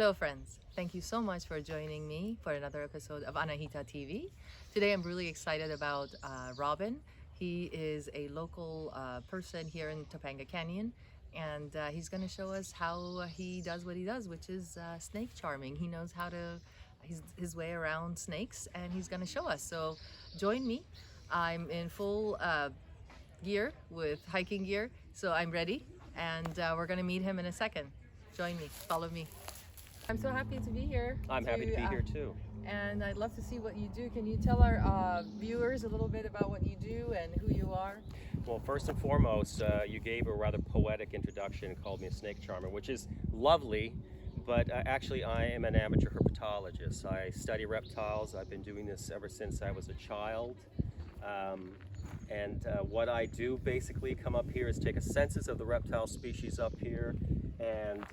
Hello friends, thank you so much for joining me for another episode of Anahita TV. Today I'm really excited about Robin. He is a local person here in Topanga Canyon, and he's going to show us how he does what he does, which is snake charming. He knows how to his way around snakes, and he's going to show us. So join me. I'm in full gear with hiking gear, so I'm ready, and we're going to meet him in a second. Join me, follow me. I'm so happy to be here. I'm happy to be here too. And I'd love to see what you do. Can you tell our viewers a little bit about what you do and who you are? Well, first and foremost, you gave a rather poetic introduction and called me a snake charmer, which is lovely, but actually I am an amateur herpetologist. I study reptiles. I've been doing this ever since I was a child. What I do basically come up here is take a census of the reptile species up here and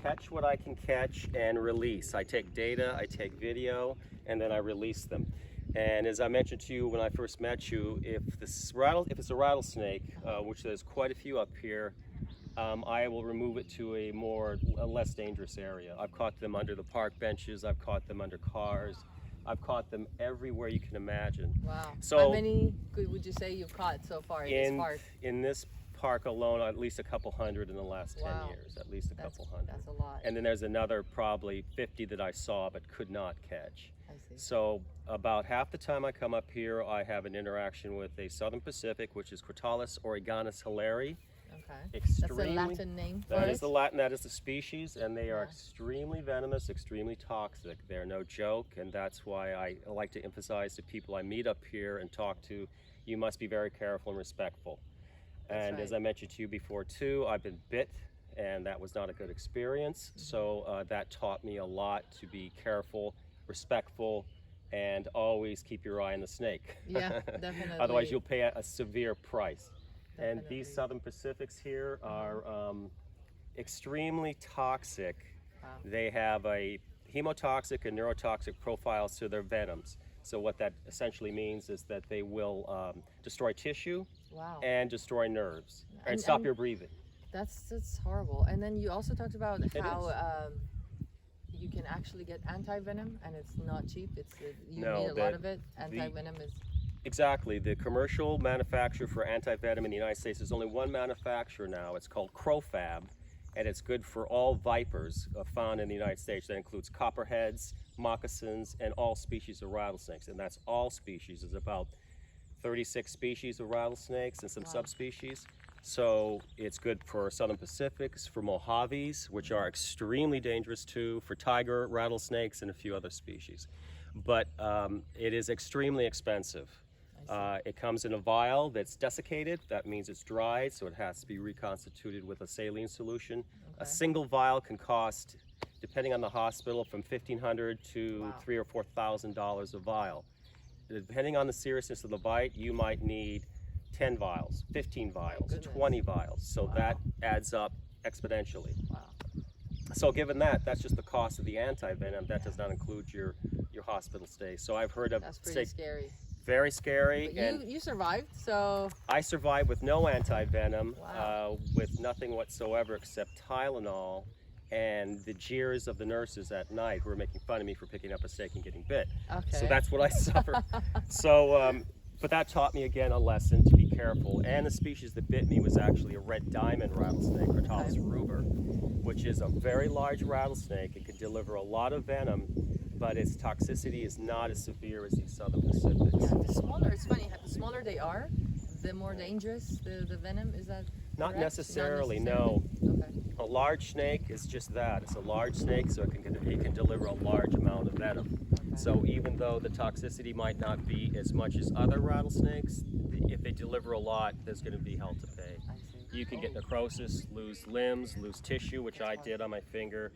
catch what I can catch and release. I take data, I take video, and then I release them. And as I mentioned to you when I first met you, if it's a rattlesnake, which there's quite a few up here, I will remove it to a less dangerous area. I've caught them under the park benches, I've caught them under cars, I've caught them everywhere you can imagine. Wow. So, how many would you say you've caught so far in this park? In this park alone, at least a couple hundred in the last 10 years, at least a couple hundred. That's a lot. And then there's another probably 50 that I saw but could not catch. I see. So about half the time I come up here, I have an interaction with a Southern Pacific, which is Crotalus, oreganus, helleri. Okay. That's a Latin name for That is the Latin, that is the species, and they are extremely venomous, extremely toxic. They're no joke, and that's why I like to emphasize to people I meet up here and talk to, you must be very careful and respectful. And as I mentioned to you before too, I've been bit, and that was not a good experience. So that taught me a lot to be careful, respectful, and always keep your eye on the snake. Yeah, definitely. Otherwise you'll pay a severe price. Definitely. And these Southern Pacifics here are extremely toxic. Wow. They have a hemotoxic and neurotoxic profiles to their venoms. So what that essentially means is that they will destroy tissue and destroy nerves and stop your breathing. That's horrible. And then you also talked about how you can actually get anti-venom, and it's not cheap. You need a lot of it. Anti-venom is... Exactly. The commercial manufacturer for anti-venom in the United States, there's only one manufacturer now. It's called Crofab, and it's good for all vipers found in the United States. That includes copperheads, moccasins, and all species of rattlesnakes. And that's all species. There's about 36 species of rattlesnakes and some subspecies. So it's good for Southern Pacifics, for Mojaves, which are extremely dangerous too, for tiger rattlesnakes and a few other species. But it is extremely expensive. It comes in a vial that's desiccated. That means it's dried, so it has to be reconstituted with a saline solution. A single vial can cost, depending on the hospital, from $1,500 to $3,000 or $4,000 a vial. Depending on the seriousness of the bite, you might need 10 vials, 15 vials, 20 vials. So that adds up exponentially. Wow. So given that, that's just the cost of the anti-venom. That does not include your hospital stay. So I've heard of... That's pretty scary. Very scary. But you survived, so... I survived with no anti-venom, with nothing whatsoever except Tylenol and the jeers of the nurses at night who were making fun of me for picking up a steak and getting bit. Okay. So that's what I suffered. So, but that taught me again a lesson to be careful. And the species that bit me was actually a red diamond rattlesnake, Crotalus ruber, which is a very large rattlesnake. It can deliver a lot of venom, but its toxicity is not as severe as these Southern Pacifics. Yeah, the smaller, it's funny, the smaller they are, the more dangerous the venom. Is that Not necessarily, no. Okay. A large snake is just that. It's a large snake, so it can deliver a large amount of venom. Okay. So even though the toxicity might not be as much as other rattlesnakes, if they deliver a lot, there's going to be hell to pay. You can get necrosis, lose limbs, lose tissue, which I did on my finger.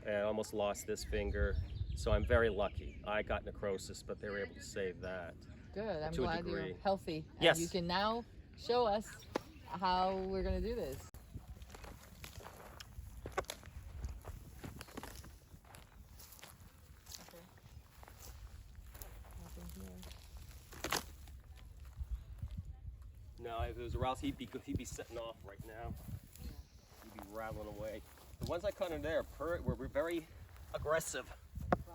I almost lost this finger. So I'm very lucky. I got necrosis, but they were able to save that. Good. I'm glad you're healthy. And yes. You can now show us how we're going to do this. Okay. Nothing here. No, if it was a rattlesnake, he'd be setting off right now. He'd be rattling away. The ones I caught in there were very aggressive. Wow.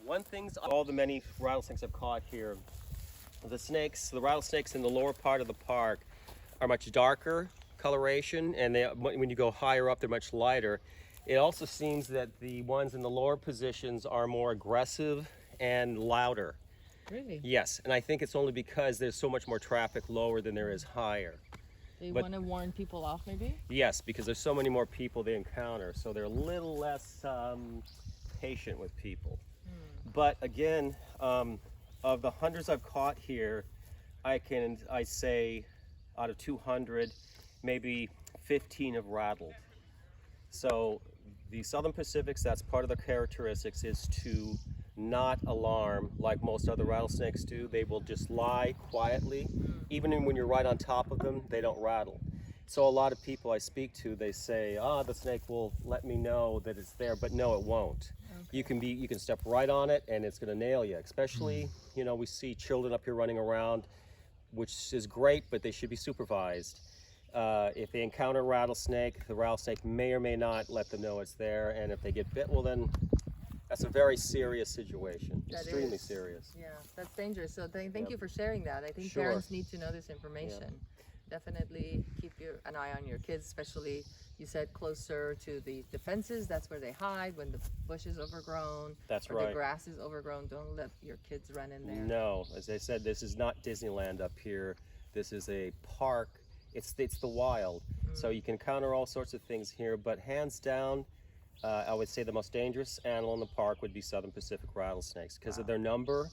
One thing's all the many rattlesnakes I've caught here, the rattlesnakes in the lower part of the park are much darker coloration, and when you go higher up, they're much lighter. It also seems that the ones in the lower positions are more aggressive and louder. Really? Yes, and I think it's only because there's so much more traffic lower than there is higher. They want to warn people off, maybe? Yes, because there's so many more people they encounter, so they're a little less patient with people. But again, of the hundreds I've caught here, I say out of 200, maybe 15 have rattled. So the Southern Pacifics, that's part of their characteristics, is to not alarm like most other rattlesnakes do. They will just lie quietly. Even when you're right on top of them, they don't rattle. So a lot of people I speak to, they say, the snake will let me know that it's there, but no, it won't. Okay. You can step right on it and it's gonna nail you. Especially, you know, we see children up here running around, which is great, but they should be supervised. If they encounter a rattlesnake, the rattlesnake may or may not let them know it's there, and if they get bit, well then, that's a very serious situation, extremely serious. Yeah, that's dangerous. So thank you for sharing that. I think Sure. Parents need to know this information. Definitely keep an eye on your kids, especially, you said, closer to the fences. That's where they hide when the bush is overgrown. That's or right. the grass is overgrown. Don't let your kids run in there. No, as I said, this is not Disneyland up here. This is a park. It's the wild. So you can encounter all sorts of things here, but hands down, I would say the most dangerous animal in the park would be Southern Pacific rattlesnakes because of their number.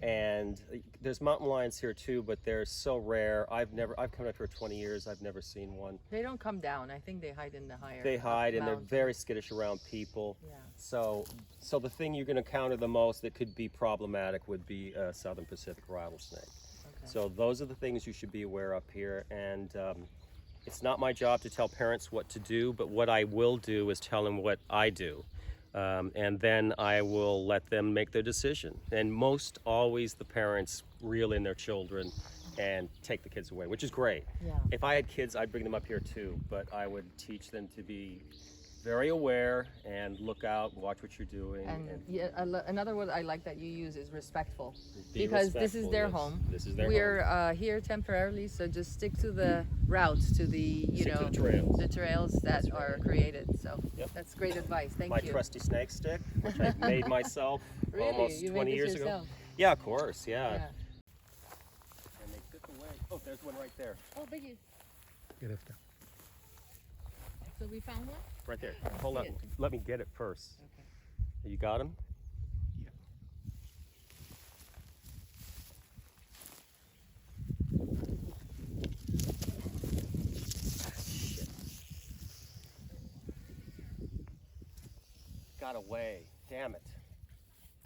And there's mountain lions here too, but they're so rare. I've come up here for 20 years. I've never seen one. They don't come down. I think they hide in the higher. They hide, and they're mountains. very skittish around people. Yeah. So the thing you're going to encounter the most that could be problematic would be a Southern Pacific rattlesnake. Okay. So those are the things you should be aware up here. And it's not my job to tell parents what to do, but what I will do is tell them what I do. And then I will let them make their decision. And most always the parents reel in their children and take the kids away, which is great. Yeah. If I had kids, I'd bring them up here too, but I would teach them to be very aware and look out, watch what you're doing. And yeah, another word I like that you use is respectful, Be because this is respectful, their yes. home. This is their We're home. here temporarily, so just stick to the routes, to the Stick to the trails. the trails that That's are right. created. So Yep. that's great advice. Thank My you. trusty snake stick, which I made myself Really? almost You 20 made this years yourself? ago. Yeah, of course, yeah. Yeah. And they took away. Oh, there's one right there. Oh, biggie. Get after. So we found one? Right there. Hold on. it. Let me get it first. Okay. You got him? Yeah. Shit. Got away. Damn it.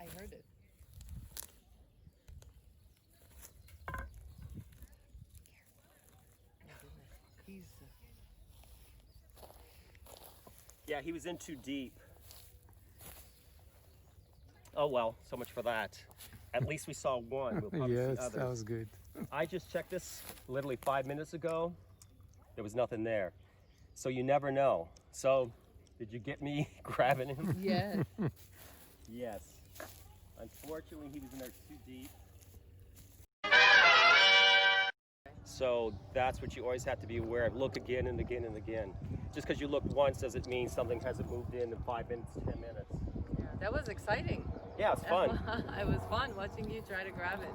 I heard it. Oh, goodness. He's Yeah, he was in too deep. Oh well, so much for that. At least we saw one. We'll probably see Yes, others. that was good. I just checked this literally 5 minutes ago. There was nothing there. So you never know. So, did you get me grabbing him? yeah. Yes. Unfortunately, he was in there too deep. So that's what you always have to be aware of. Look again and again and again. Just because you look once doesn't mean something hasn't moved in 5 minutes, 10 minutes. Yeah, that was exciting. Yeah, it's fun. It was fun watching you try to grab it.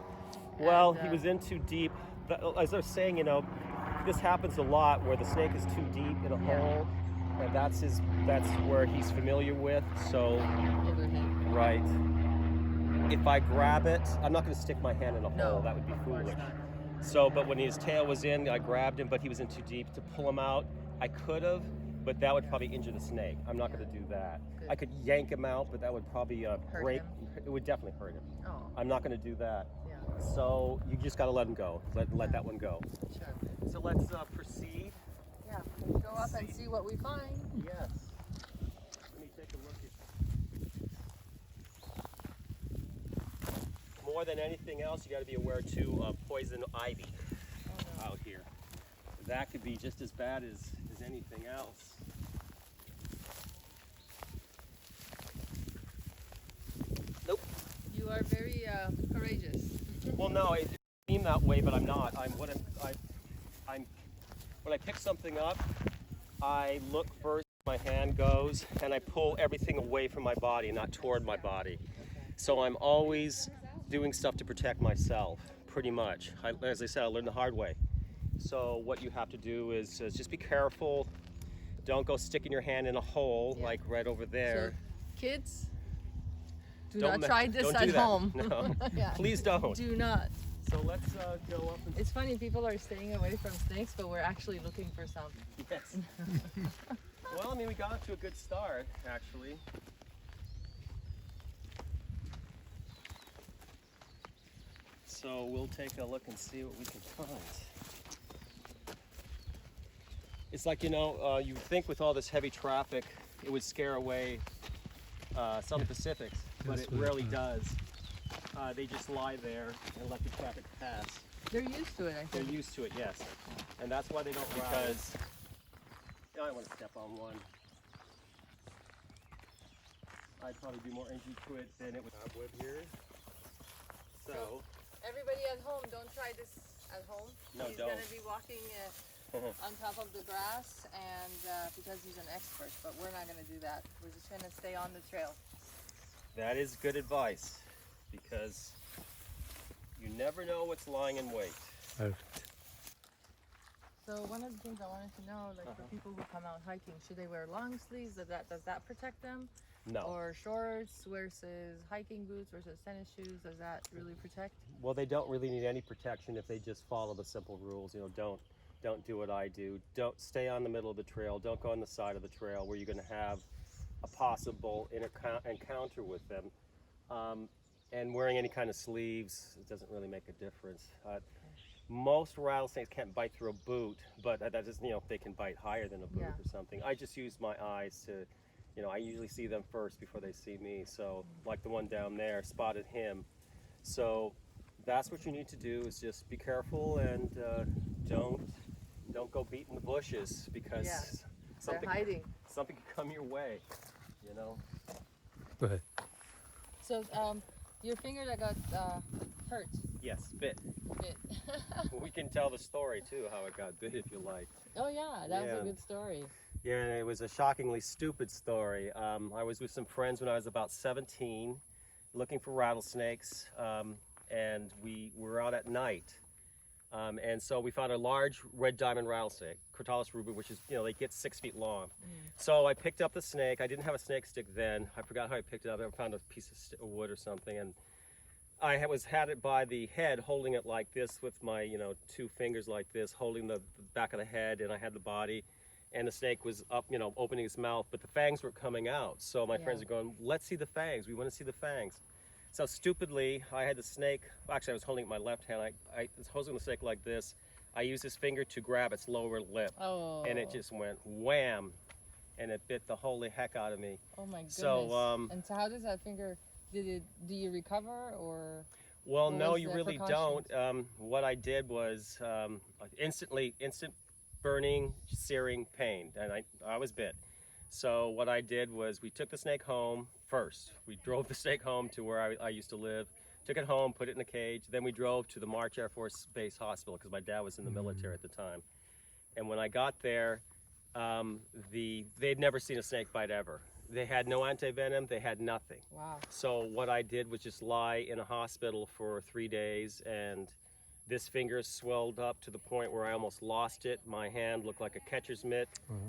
Well, And, he was in too deep. As I was saying, you know, this happens a lot where the snake is too deep in a Yeah. hole, and that's where he's familiar with. So, overhead. right. If I grab it, I'm not going to stick my hand in a No, hole. That would be of course foolish. not. So, but when his tail was in, I grabbed him, but he was in too deep to pull him out. I could have, but that would probably injure the snake. I'm not going to do that. Good. I could yank him out, but that would probably break. him? It would definitely hurt him. Oh, I'm not going to do that. yeah, So you just got to let him go. Let that one go. sure. So let's proceed. Yeah, let's go up and see what we find. Yes. Let me take a look at. More than anything else, you got to be aware too of poison ivy out here. That could be just as bad as anything else. You are very courageous. Well, no, it seemed that way, but I'm not. When I pick something up, I look first, my hand goes, and I pull everything away from my body, not toward my body. So I'm always doing stuff to protect myself, pretty much. As I said, I learned the hard way. So what you have to do is just be careful. Don't go sticking your hand in a hole like right over there. So, kids, do Don't not try this don't at do that. home. No, Yeah. please don't. Do not. So let's go up and It's funny, people are staying away from snakes, but we're actually looking for some. yes. Well, I mean, we got off to a good start, actually. So we'll take a look and see what we can find. It's like, you know, you think with all this heavy traffic, it would scare away Souther Pacifics, but it rarely does. They just lie there and let the traffic pass. They're used to it, I They're think. used to it, yes. And that's why they don't because I don't want to step on one. I'd probably do more injury to it than it would cobweb here. So, Everybody at home, don't try this at home. No, He's don't. going to be walking on top of the grass, and because he's an expert, but we're not going to do that. We're just going to stay on the trail. that is good advice because you never know what's lying in wait. Perfect. So one of the things I wanted to know, like for people who come out hiking, should they wear long sleeves? Does that protect them? No. Or shorts versus hiking boots versus tennis shoes? Does that really protect? Well, they don't really need any protection if they just follow the simple rules. You know, don't do what I do. Don't stay on the middle of the trail. Don't go on the side of the trail where you're going to have a possible encounter with them. And wearing any kind of sleeves, it doesn't really make a difference. Most rattlesnakes can't bite through a boot, but that just, you know, they can bite higher than a boot or something. I just use my eyes to, you know, I usually see them first before they see me. So like the one down there, spotted him. So that's what you need to do is just be careful and don't go beating the bushes because They're hiding. something can come your way, you know. Go ahead. So your finger that got hurt. Yes, bit. We can tell the story too, how it got bit if you like. Oh yeah, that was a good story. Yeah, and it was a shockingly stupid story. I was with some friends when I was about 17 looking for rattlesnakes, and we were out at night. And so we found a large red diamond rattlesnake, Crotalus ruby, which is, you know, they get 6 feet long. So I picked up the snake. I didn't have a snake stick then. I forgot how I picked it up. I found a piece of wood or something, and I had it by the head, holding it like this with my, you know, 2 fingers like this, holding the back of the head, and I had the body, and the snake was up, you know, opening its mouth, but the fangs were coming out. So my friends are going, let's see the fangs. We want to see the fangs. So stupidly, I had the snake, actually I was holding it in my left hand. I was holding the snake like this. I used this finger to grab its lower lip, and it just went wham, and it bit the holy heck out of me. Oh my goodness. So, and so how does that finger, do you recover or? Well, What no, was you the really precautions? don't. What I did was instant burning, searing pain, and I was bit. So what I did was we took the snake home first. We drove the snake home to where I used to live, took it home, put it in a cage. Then we drove to the March Air Force Base Hospital because my dad was in the military at the time. And when I got there, they'd never seen a snake bite ever. They had no anti-venom, they had nothing. Wow. So what I did was just lie in a hospital for 3 days, and this finger swelled up to the point where I almost lost it. My hand looked like a catcher's mitt.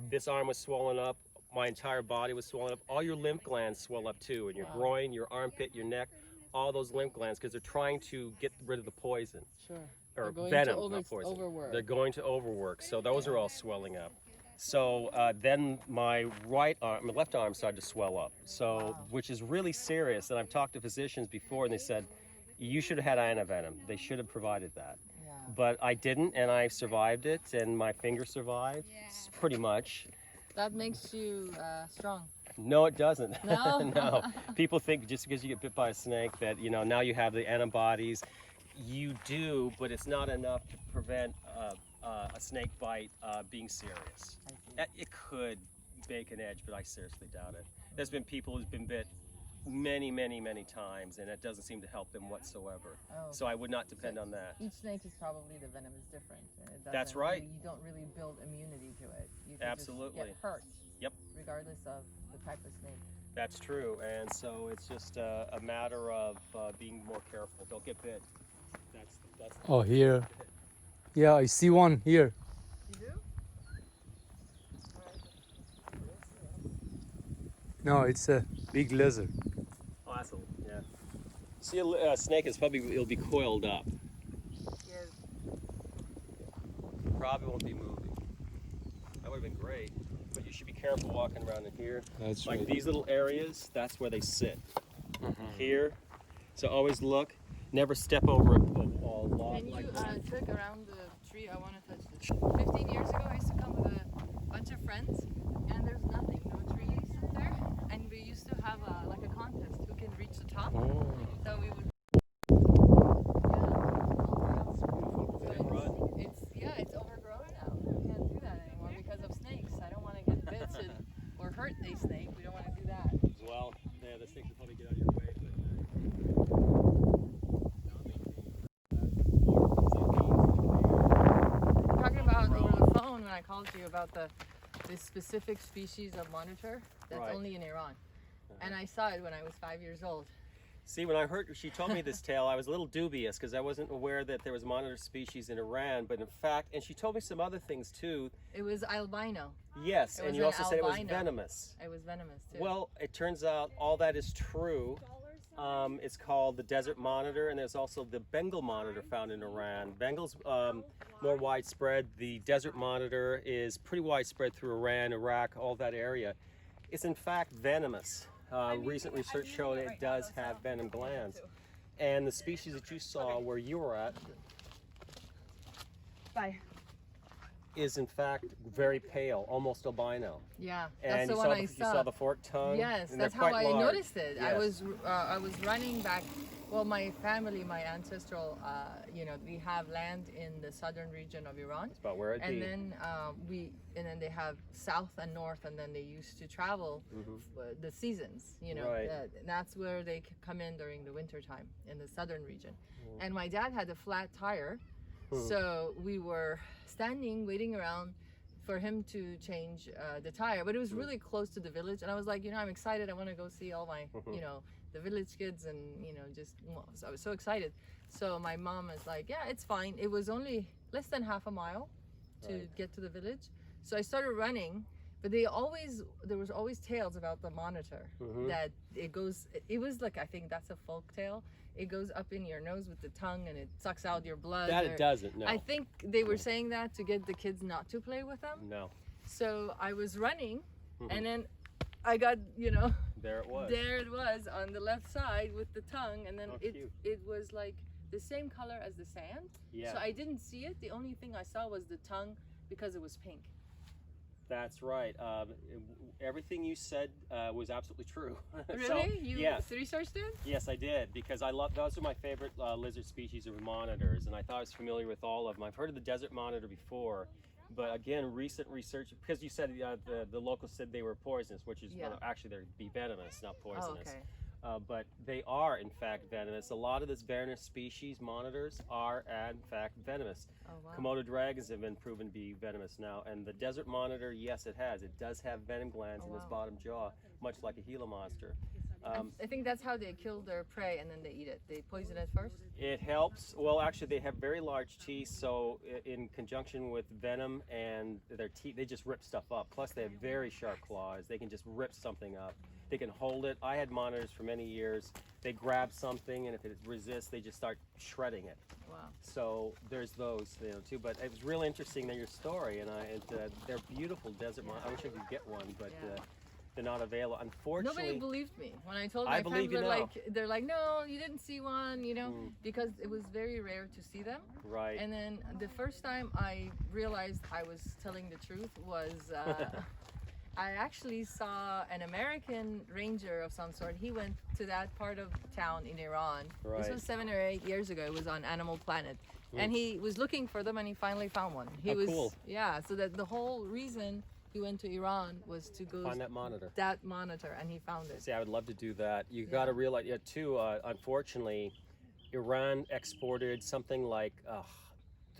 This arm was swollen up. My entire body was swollen up. All your lymph glands swell up too, and your groin, your armpit, your neck, all those lymph glands, because they're trying to get rid of the poison. Sure. Or They're going venom, to not poison. overwork. They're going to overwork, so those are all swelling up. So then my left arm started to swell up, so which is really serious. And I've talked to physicians before, and they said, you should have had antivenom. They should have provided that. Yeah. But I didn't, and I survived it, and my finger survived, pretty much. That makes you strong. No, it doesn't. No? No. People think just because you get bit by a snake that, you know, now you have the antibodies. You do, but it's not enough to prevent a snake bite being serious. It could make an edge, but I seriously doubt it. There's been people who's been bit many, many, many times, and it doesn't seem to help them whatsoever. Oh. So I would not depend on that. Each snake is probably, the venom is different. And it That's doesn't right. You don't really build immunity to it. You can Absolutely. just get hurt. Yep. Regardless of the type of snake. That's true, and so it's just a matter of being more careful. Don't get bit. That's Oh, here. Yeah, I see one here. You do? No, it's a big lizard. awesome. Yeah. See, a snake is it'll be coiled up. Yes. Probably won't be moving. That would have been great, but you should be careful walking around in here. That's Like right. these little areas, that's where they sit. Here, so always look. Never step over a log Can you like that. check around the tree? I want to touch this. 15 years ago, I used to come with a bunch of friends, and there's nothing, no trees up there. And we used to have like a contest who can reach the top. Oh. So we would. It's overgrown now. We can't do that anymore because of snakes. I don't want to get bitten or hurt a snake. We don't want to do that. Well, yeah, the snake will probably get out of your way, Talking about over the phone when I called you about this specific species of monitor that's Right. only in Iran. And I saw it when I was 5 years old. See, when I heard she told me this tale, I was a little dubious because I wasn't aware that there was monitor species in Iran. But in fact, and she told me some other things too. It was albino. Yes, It and was you an also said it was albino. venomous. It was venomous too. Well, it turns out all that is true. It's called the desert monitor, and there's also the Bengal monitor found in Iran. Bengal's more widespread. The desert monitor is pretty widespread through Iran, Iraq, all that area. It's in fact venomous. Recent research showed it does have venom glands. And the species that you saw where you were at Bye. is in fact very pale, almost albino. Yeah, that's And the you one saw I you saw. saw the forked tongue. Yes, and that's they're how quite I large. noticed it. Yes. I was running back. Well, my family, my ancestral, we have land in the southern region of Iran, That's about where it'd and be. then they have south and north, and then they used to travel the seasons. Right. That's where they come in during the winter time in the southern region. And my dad had a flat tire, so we were standing waiting around for him to change the tire, but it was really close to the village, and I was like, I'm excited. I want to go see all my, the village kids, and so I was so excited. So my mom was like, yeah, it's fine. It was only less than half a mile to get to the village. So I started running, but there was always tales about the monitor that it was like, I think that's a folk tale. It goes up in your nose with the tongue and it sucks out your blood. That it doesn't, no. I think they were saying that to get the kids not to play with them. No. So I was running, and then I got, There it was. there it was on the left side with the tongue, and then Oh, cute. it was like the same color as the sand. Yeah. So I didn't see it. The only thing I saw was the tongue because it was pink. That's right. Everything you said was absolutely true. Really? So, You yes. researched it? Yes, I did, because those are my favorite lizard species of monitors, and I thought I was familiar with all of them. I've heard of the desert monitor before, but again, recent research, because you said the locals said they were poisonous, which is, well, actually they'd be venomous, not poisonous. Oh, okay. But they are in fact venomous. A lot of this venomous species monitors are in fact venomous. Oh, wow. Komodo dragons have been proven to be venomous now, and the desert monitor, yes, it has. It does have venom glands in its bottom jaw, much like a Gila monster. I think that's how they kill their prey, and then they eat it. They poison it first. It helps. Well, actually, they have very large teeth, so in conjunction with venom and their teeth, they just rip stuff up. Plus, they have very sharp claws. They can just rip something up. They can hold it. I had monitors for many years. They grab something, and if it resists, they just start shredding it. Wow. So there's those, too. But it was really interesting that your story, and they're beautiful desert monitors. I wish I could get one, but they're not available. Unfortunately, Nobody believed me when I told my believe family. you now. They're like, no, you didn't see one, because it was very rare to see them. Right. And then the first time I realized I was telling the truth was I actually saw an American ranger of some sort. He went to that part of town in Iran. Right. This was 7 or 8 years ago. It was on Animal Planet. And he was looking for them, and he finally found one. He Oh, was cool. Yeah, so that the whole reason he went to Iran was to go Find that monitor. that monitor, and he found it. See, I would love to do that. You got to realize, yeah, too. Unfortunately, Iran exported something like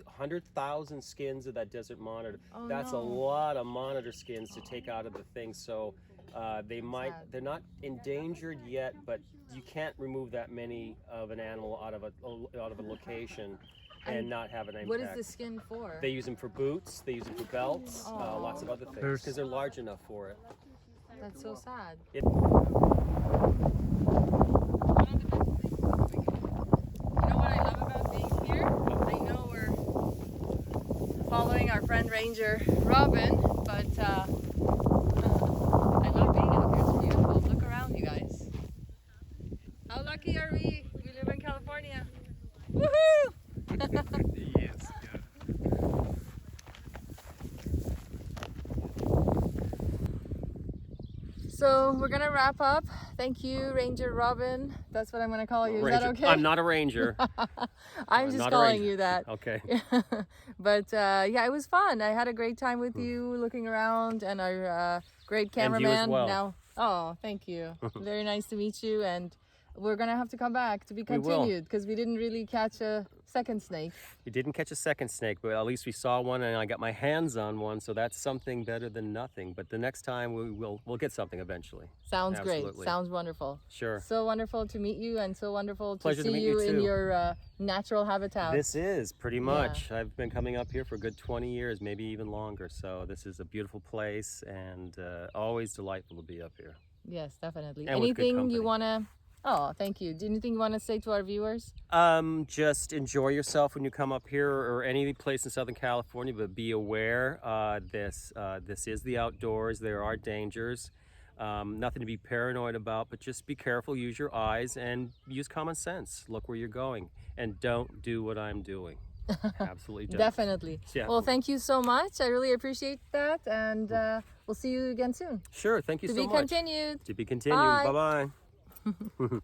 100,000 skins of that desert monitor. Oh, That's no. a lot of monitor skins to take out of the thing. So Sad. they're not endangered yet, but you can't remove that many of an animal out of a location and not have an impact. What is the skin for? They use them for boots. They use them for belts. Lots of other things Purse. because they're large enough for it. That's so sad. It- You know what I love about being here? I know we're following our friend Ranger Robin, but I love being out here. It's beautiful. Look around, you guys. How lucky are we? We live in California. Woohoo! Yes. So we're gonna wrap up. Thank you, Ranger Robin. That's what I'm gonna call you. Is that okay? I'm not a ranger. I'm just not a calling ranger. you that. Okay. But yeah, it was fun. I had a great time with you looking around, and our great And you as cameraman. well. Now, oh, thank you. Very nice to meet you, and we're gonna have to come back to be We will. continued because we didn't really catch a second snake. You didn't catch a second snake, but at least we saw one, and I got my hands on one, so that's something better than nothing. But the next time we'll get something eventually. Sounds great. Absolutely. Sounds wonderful. Sure. So wonderful to meet you, and so wonderful to Pleasure to see meet you you in too. your natural habitat. This is pretty much. I've been coming up here for a good 20 years, maybe even longer. So this is a beautiful place, and always delightful to be up here. Yes, definitely. And with good Anything company. you wanna? Oh, thank you. Anything you wanna say to our viewers? Just enjoy yourself when you come up here or any place in Southern California, but be aware this is the outdoors. There are dangers. Nothing to be paranoid about, but just be careful, use your eyes, and use common sense. Look where you're going, and don't do what I'm doing. Absolutely don't. Definitely. Yeah. Well, thank you so much. I really appreciate that, and we'll see you again soon. Sure, thank you To so be much. continued. To be continued. Bye. Bye-bye.